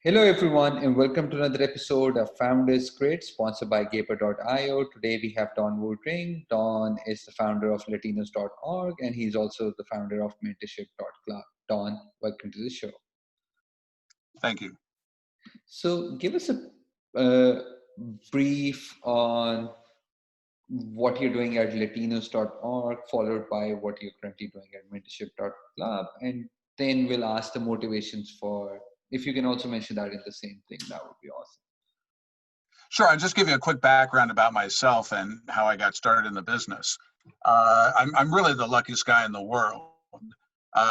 Hello, everyone, and welcome to another episode of Founders Grid, sponsored by Gaper.io. Today, we have Don Woodring. Don is the founder of Latinos.org, and he's also the founder of mentorship.CLUB. Don, welcome to the show. Thank you. So, give us a brief on what you're doing at Latinos.org, followed by what you're currently doing at mentorship.club, and then we'll ask the motivations for. If you can also mention that in the same thing, that would be awesome. Sure, I'll just give you a quick background about myself and how I got started in the business. I'm really the luckiest guy in the world.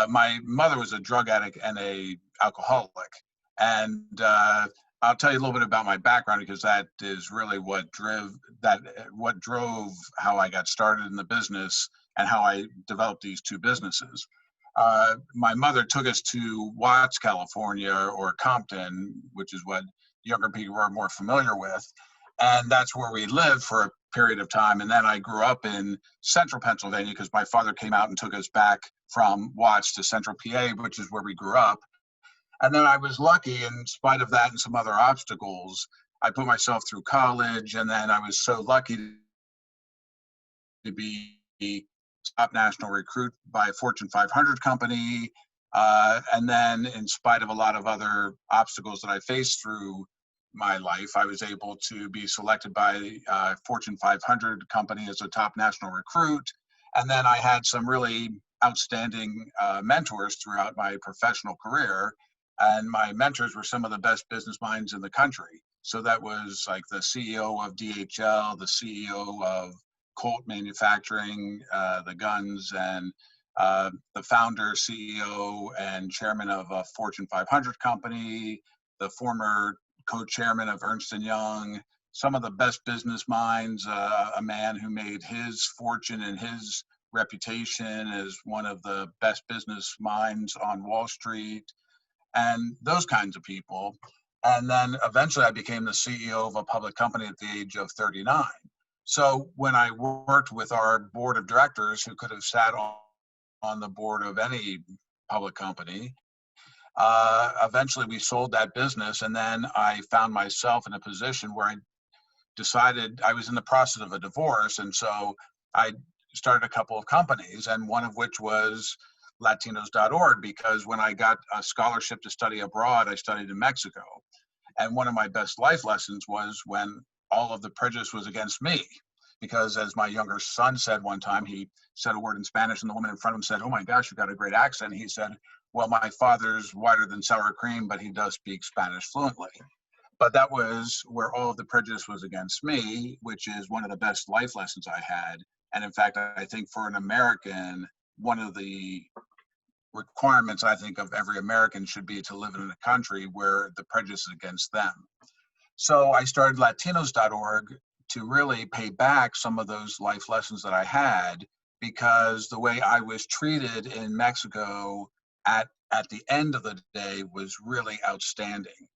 My mother was a drug addict and a alcoholic, and I'll tell you a little bit about my background because that is really what drove how I got started in the business and how I developed these two businesses. My mother took us to Watts, California, or Compton, which is what younger people are more familiar with. And that's where we lived for a period of time. And then I grew up in central Pennsylvania because my father came out and took us back from Watts to central PA, which is where we grew up. And then I was lucky, in spite of that and some other obstacles, I put myself through college. And then I was so lucky to be top national recruit by a Fortune 500 company. And then in spite of a lot of other obstacles that I faced through my life, I was able to be selected by a Fortune 500 company as a top national recruit. And then I had some really outstanding mentors throughout my professional career. And my mentors were some of the best business minds in the country. So that was like the CEO of DHL, the CEO of Colt Manufacturing, the guns, and the founder, CEO, and chairman of a Fortune 500 company, the former co-chairman of Ernst & Young, some of the best business minds, a man who made his fortune and his reputation as one of the best business minds on Wall Street, and those kinds of people. And then eventually I became the CEO of a public company at the age of 39. So when I worked with our board of directors, who could have sat on the board of any public company, eventually we sold that business. And then I found myself in a position where I decided I was in the process of a divorce. And so I started a couple of companies, and one of which was Latinos.org, because when I got a scholarship to study abroad, I studied in Mexico. And one of my best life lessons was when all of the prejudice was against me, because as my younger son said one time, he said a word in Spanish and the woman in front of him said, "Oh my gosh, you've got a great accent." He said, "Well, my father's whiter than sour cream, but he does speak Spanish fluently." But that was where all of the prejudice was against me, which is one of the best life lessons I had. And in fact, I think for an American, one of the requirements I think of every American should be to live in a country where the prejudice is against them. So I started Latinos.org to really pay back some of those life lessons that I had, because the way I was treated in Mexico at the end of the day was really outstanding.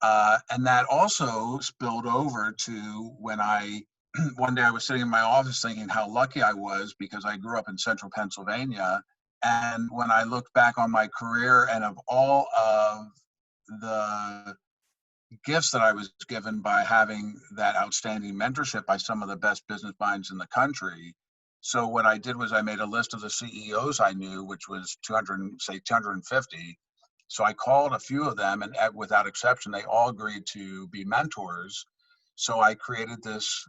And that also spilled over to when one day I was sitting in my office thinking how lucky I was because I grew up in central Pennsylvania. And when I looked back on my career and of all of the gifts that I was given by having that outstanding mentorship by some of the best business minds in the country. So what I did was I made a list of the CEOs I knew, which was 250. So I called a few of them, and without exception, they all agreed to be mentors. So I created this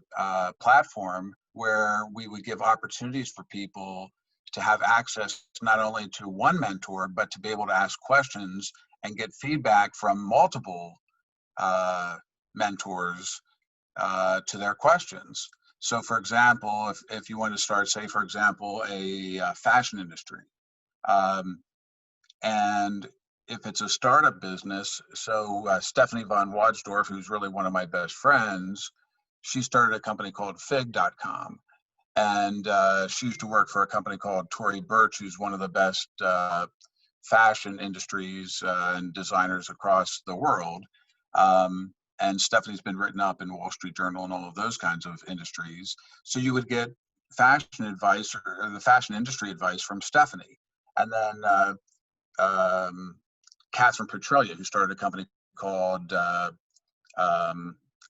platform where we would give opportunities for people to have access not only to one mentor, but to be able to ask questions and get feedback from multiple mentors to their questions. So for example, if you want to start, say, for example, a fashion industry, and if it's a startup business, so Stephanie von Wadsdorf, who's really one of my best friends, she started a company called fig.com. And she used to work for a company called Tory Burch, who's one of the best fashion industries and designers across the world. And Stephanie's been written up in Wall Street Journal and all of those kinds of industries. So you would get fashion advice or the fashion industry advice from Stephanie. And then Catherine Petrelia, who started a company called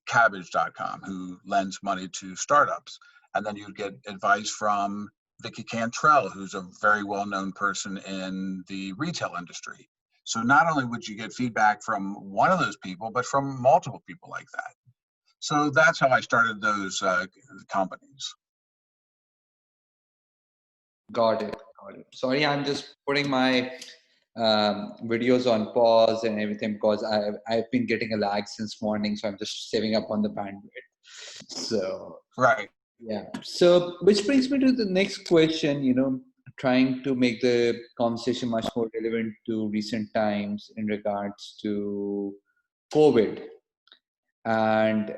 cabbage.com, who lends money to startups. And then you'd get advice from Vicky Cantrell, who's a very well-known person in the retail industry. So not only would you get feedback from one of those people, but from multiple people like that. So that's how I started those companies. Got it. Got it. Sorry, I'm just putting my videos on pause and everything because I've been getting a lag since morning, so I'm just saving up on the bandwidth. So Right. yeah. So which brings me to the next question. Trying to make the conversation much more relevant to recent times in regards to COVID, and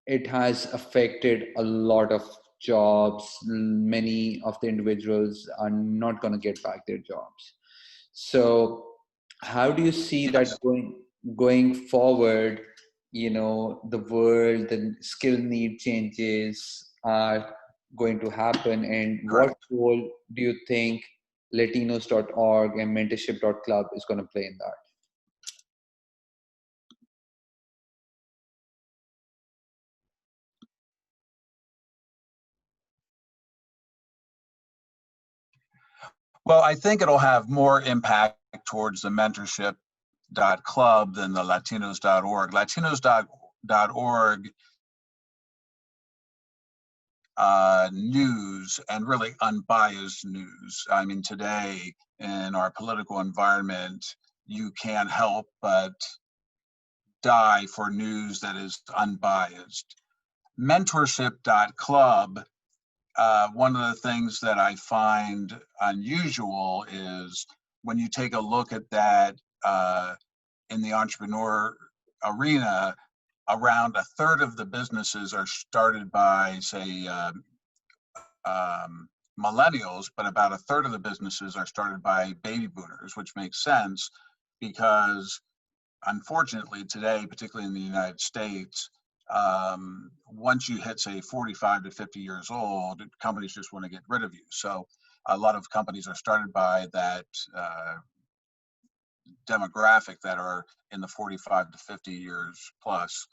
it has affected a lot of jobs. Many of the individuals are not going to get back their jobs. So how do you see that Yes. going forward? The world, the skill need changes are going to happen, and what Correct. role do you think latinos.org and mentorship.club is going to play in that? Well, I think it'll have more impact towards the mentorship.club than the latinos.org. Latinos.org news, and really unbiased news. I mean, today in our political environment, you can't help but die for news that is unbiased. Mentorship.club, one of the things that I find unusual is when you take a look at that in the entrepreneur arena, around a third of the businesses are started by, say, millennials, but about a third of the businesses are started by baby boomers, which makes sense because unfortunately today, particularly in the United States, once you hit, say, 45 to 50 years old, companies just want to get rid of you. So a lot of companies are started by that demographic that are in the 45 to 50 years plus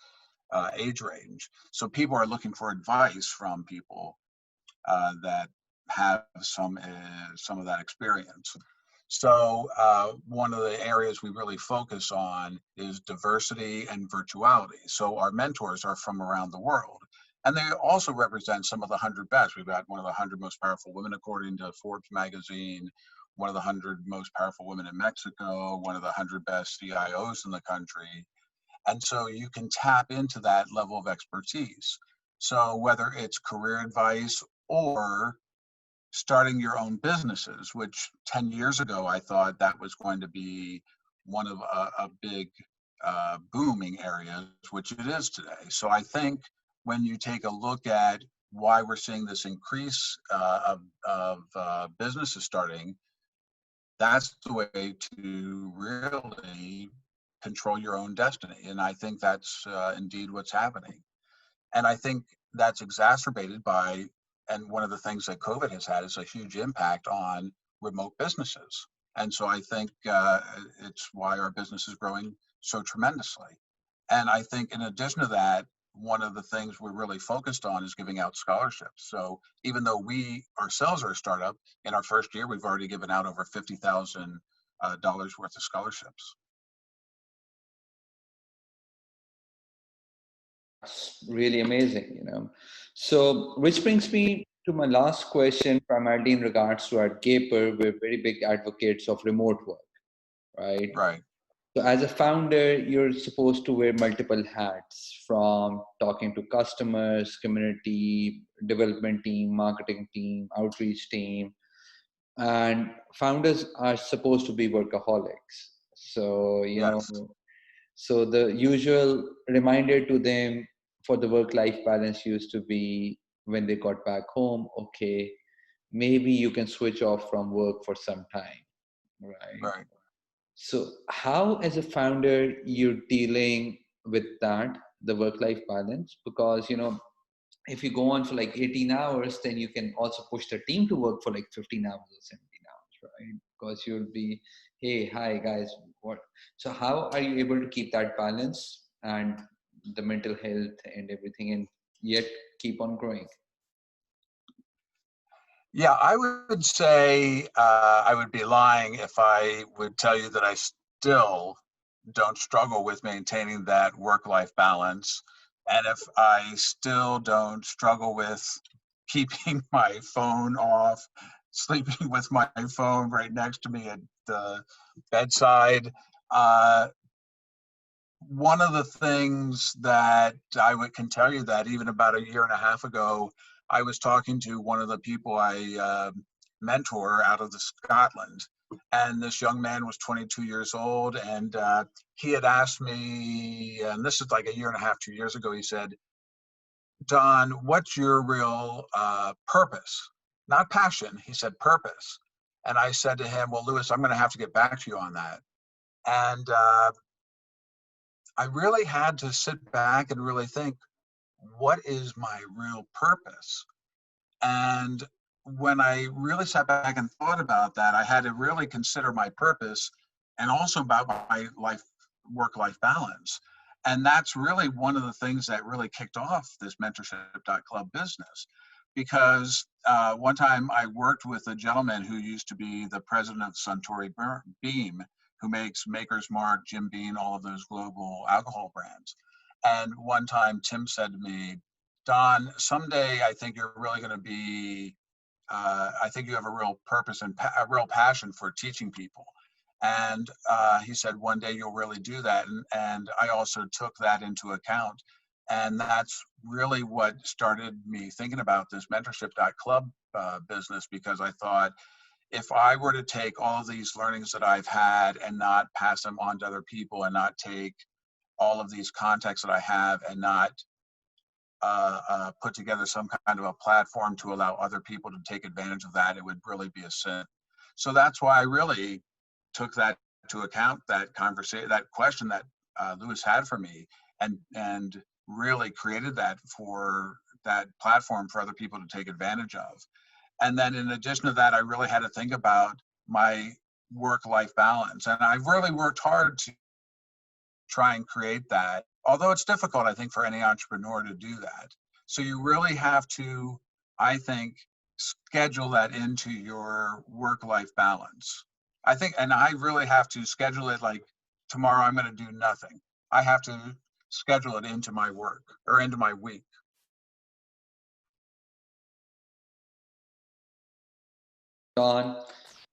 age range. So people are looking for advice from people that have some of that experience. So one of the areas we really focus on is diversity and virtuality. So our mentors are from around the world, and they also represent some of the 100 best. We've got one of the 100 most powerful women according to Forbes magazine, one of the 100 most powerful women in Mexico, one of the 100 best CIOs in the country. And so you can tap into that level of expertise. So whether it's career advice or starting your own businesses, which 10 years ago, I thought that was going to be one of a big booming areas, which it is today. So I think when you take a look at why we're seeing this increase of businesses starting, that's the way to really control your own destiny. And I think that's indeed what's happening. And I think that's exacerbated by, and one of the things that COVID has had is a huge impact on remote businesses. And so I think it's why our business is growing so tremendously. And I think in addition to that, one of the things we're really focused on is giving out scholarships. So even though we ourselves are a startup, in our first year, we've already given out over $50,000 worth of scholarships. That's really amazing. So, which brings me to my last question, primarily in regards to our Gaper. We're very big advocates of remote work, right? Right. So, as a founder, you're supposed to wear multiple hats, from talking to customers, community development team, marketing team, outreach team, and founders are supposed to be workaholics. So, Yes. so the usual reminder to them for the work-life balance used to be when they got back home, okay, maybe you can switch off from work for some time, right? Right. So how, as a founder, you're dealing with that, the work-life balance? Because, if you go on for like 18 hours, then you can also push the team to work for like 15 hours or 17 hours, right? Because you'll be, hey, hi guys, what. So how are you able to keep that balance and the mental health and everything, and yet keep on growing? Yeah, I would say I would be lying if I would tell you that I still don't struggle with maintaining that work-life balance. And if I still don't struggle with keeping my phone off, sleeping with my phone right next to me at the bedside. One of the things that can tell you that even about a year and a half ago, I was talking to one of the people I mentor out of Scotland, and this young man was 22 years old, and he had asked me, and this is like a year and a half, 2 years ago. He said, "Don, what's your real purpose? Not passion." He said, "Purpose." And I said to him, "Well, Lewis, I'm going to have to get back to you on that." And I really had to sit back and really think, what is my real purpose? And when I really sat back and thought about that, I had to really consider my purpose and also about my work-life balance. And that's really one of the things that really kicked off this mentorship.CLUB business. Because one time I worked with a gentleman who used to be the president of Suntory Beam, who makes Maker's Mark, Jim Beam, all of those global alcohol brands. And one time Tim said to me, "Don, someday I think you're really going to be, I think you have a real purpose and a real passion for teaching people." And he said, "One day you'll really do that." And I also took that into account. And that's really what started me thinking about this mentorship.club business, because I thought, if I were to take all of these learnings that I've had and not pass them on to other people, and not take all of these contacts that I have and not put together some kind of a platform to allow other people to take advantage of that, it would really be a sin. So that's why I really took that to account, that conversation, that question that Lewis had for me, and really created that for that platform for other people to take advantage of. And then in addition to that, I really had to think about my work-life balance. And I've really worked hard to try and create that. Although it's difficult, I think, for any entrepreneur to do that. So you really have to, I think, schedule that into your work-life balance. I think, and I really have to schedule it like, tomorrow I'm going to do nothing. I have to schedule it into my work or into my week. Don,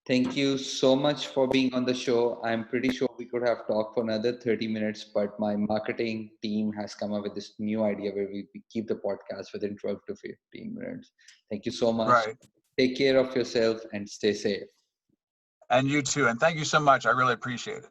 thank you so much for being on the show. I'm pretty sure we could have talked for another 30 minutes, but my marketing team has come up with this new idea where we keep the podcast within 12 to 15 minutes. Thank you so much. Right. Take care of yourself and stay safe. And you too. And thank you so much. I really appreciate it.